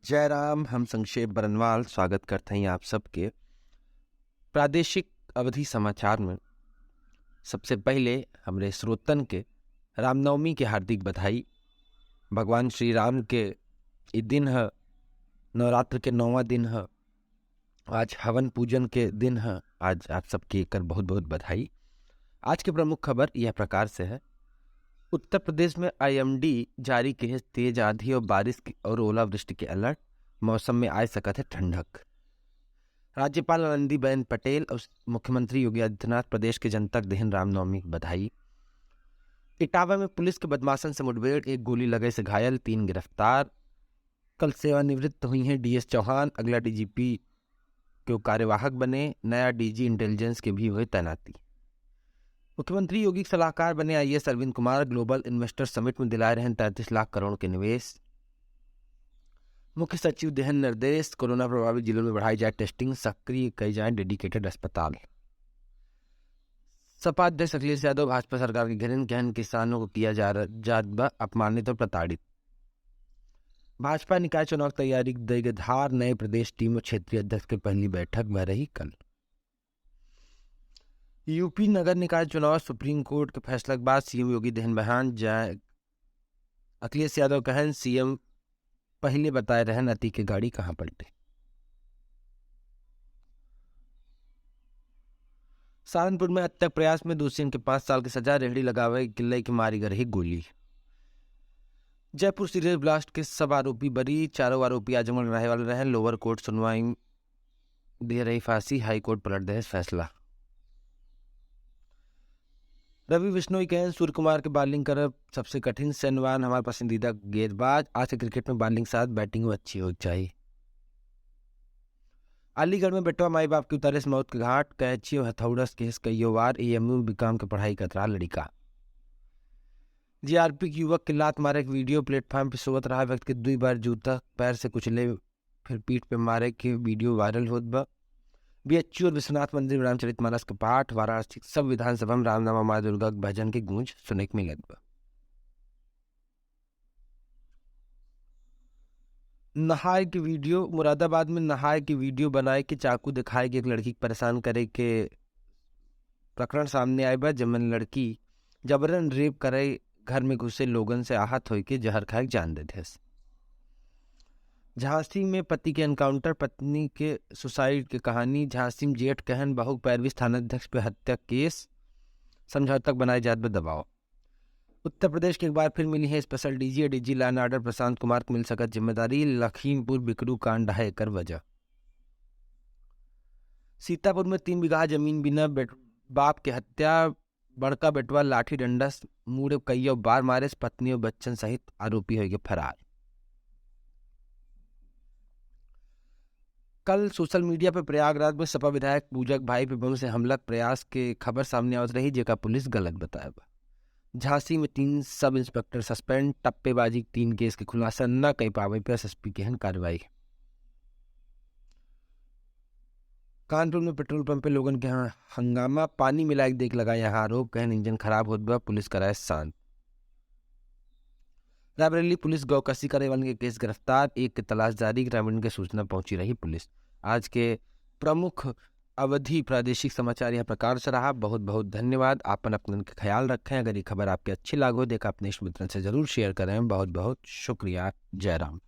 जय राम। हम संक्षेप बरनवाल स्वागत करते हैं आप सबके प्रादेशिक अवधि समाचार में। सबसे पहले हमरे श्रोतन के रामनवमी के हार्दिक बधाई। भगवान श्री राम के ये दिन है, नवरात्र के 9वां दिन है, आज हवन पूजन के दिन है। आज आप सबके एक बहुत बहुत बधाई। आज की प्रमुख खबर यह प्रकार से है। उत्तर प्रदेश में IMD जारी की है तेज आंधी और बारिश और ओलावृष्टि के अलर्ट। मौसम में आ सकत है ठंडक। राज्यपाल आनंदीबेन पटेल और मुख्यमंत्री योगी आदित्यनाथ प्रदेश के जनता को देहन रामनवमी की बधाई। इटावा में पुलिस के बदमाशन से मुठभेड़, एक गोली लगे से घायल, 3 गिरफ्तार। कल सेवानिवृत्त हुई हैं DS चौहान, अगला DGP के कार्यवाहक बने। नया DG इंटेलिजेंस के भी हुए तैनाती। मुख्यमंत्री योगी के सलाहकार बने IAS Arvind Kumar. Global investor summit में दिलाए रहे 33 लाख करोड़ के निवेश। मुख्य सचिव देहन निर्देश, कोरोना प्रभावित जिलों में बढ़ाई जाए टेस्टिंग, सक्रिय कई जाए डेडिकेटेड अस्पताल। सपा अध्यक्ष अखिलेश यादव भाजपा सरकार के घेरन गहन किसानों को किया जा अपमानित और प्रताड़ित। भाजपा निकाय चुनाव की तैयारी देगी धार, नए प्रदेश टीम और क्षेत्रीय अध्यक्ष की पहली बैठक में रही कल। यूपी नगर निकाय चुनाव, सुप्रीम कोर्ट के फैसले के बाद CM योगी देहन बयान जाए। अखिलेश यादव कहन CM पहले बताए रहन अति के गाड़ी कहां पलटे। सहारनपुर में हत्या प्रयास में दोषियों के 5 साल की सजा, रेहड़ी लगावे किले की मारी गई रही गोली। जयपुर सीरियल ब्लास्ट के सब आरोपी बरी, चारों आरोपी आजमगढ़ रहने वाले रहे। लोअर कोर्ट सुनवाई दे रही फांसी, हाई कोर्ट पलट दे फैसला। रवि बिश्नोई कहन सूर्य कुमार के बॉलिंग कर सबसे कठिन, सेनवान हमारा पसंदीदा गेंदबाज। आज से क्रिकेट में बॉलिंग साथ बैटिंग अच्छी हो चाहिए। अलीगढ़ में बेटवा माई बाप की उतारे से मौत के घाट, कैची और हथौड़स केस कईयो वार। AMU बीकॉम की पढ़ाई कतरा लड़का। GRP के युवक के लात मारे के वीडियो, प्लेटफॉर्म पर सोवत रहा व्यक्ति के 2 बार जूता पैर से कुचले फिर पीठ पे मारे के वीडियो वायरल होत बा। BHU और विश्वनाथ मंदिर में रामचरितमानस का पाठ, वाराणसी सब विधानसभा में रामनामा माँ दुर्गा के भजन की गूंज सुने को मिलत बा। नहाए की वीडियो, मुरादाबाद में नहाए की वीडियो बनाए के चाकू दिखाए के एक लड़की को परेशान करे के प्रकरण सामने आए बा। जमन लड़की जबरन रेप करे, घर में घुसे लोगन से आहत होकर के जहर खाए जान दे थे। झांसी में पति के एनकाउंटर, पत्नी के सुसाइड की कहानी। झांसी में जेठ कहन बहू पैरविस थानाध्यक्ष पे हत्या केस, समझौता तक बनाए जात में दबाव। उत्तर प्रदेश के एक बार फिर मिली है स्पेशल DG और DG law and order Prashant Kumar को मिल सकत जिम्मेदारी। लखीमपुर बिकरू कांड है एकर वजह। सीतापुर में 3 बीघा जमीन बिना बाप के हत्या, बड़का बेटवा लाठी डंडा मुड़े कईयों बार मारे, पत्नी और बच्चन सहित आरोपी हो गए फरार। कल सोशल मीडिया पर प्रयागराज में सपा विधायक पूजक भाई पे बम से हमला प्रयास के खबर सामने आवत रही, जेका पुलिस गलत बताया। झांसी में 3 सब इंस्पेक्टर सस्पेंड, टप्पेबाजी 3 केस के खुलासा न कई पावे पर SSP की कार्रवाई। कानपुर में पेट्रोल पंप पे लोगन के हंगामा, पानी मिला के देख लगा यहाँ आरोप, कहन इंजन खराब होत बा, पुलिस कराए शांत। रायबरेली पुलिस गौकसी करे वाले के केस गिरफ्तार, एक की तलाश जारी, ग्रामीण के सूचना पहुंची रही पुलिस। आज के प्रमुख अवधि प्रादेशिक समाचार यह प्रकार से रहा। बहुत बहुत धन्यवाद। आपन अपने ख्याल रखें। अगर ये खबर आपके अच्छी लागो देखा अपने इष्ट मित्रन से जरूर शेयर करें। बहुत बहुत शुक्रिया। जय राम।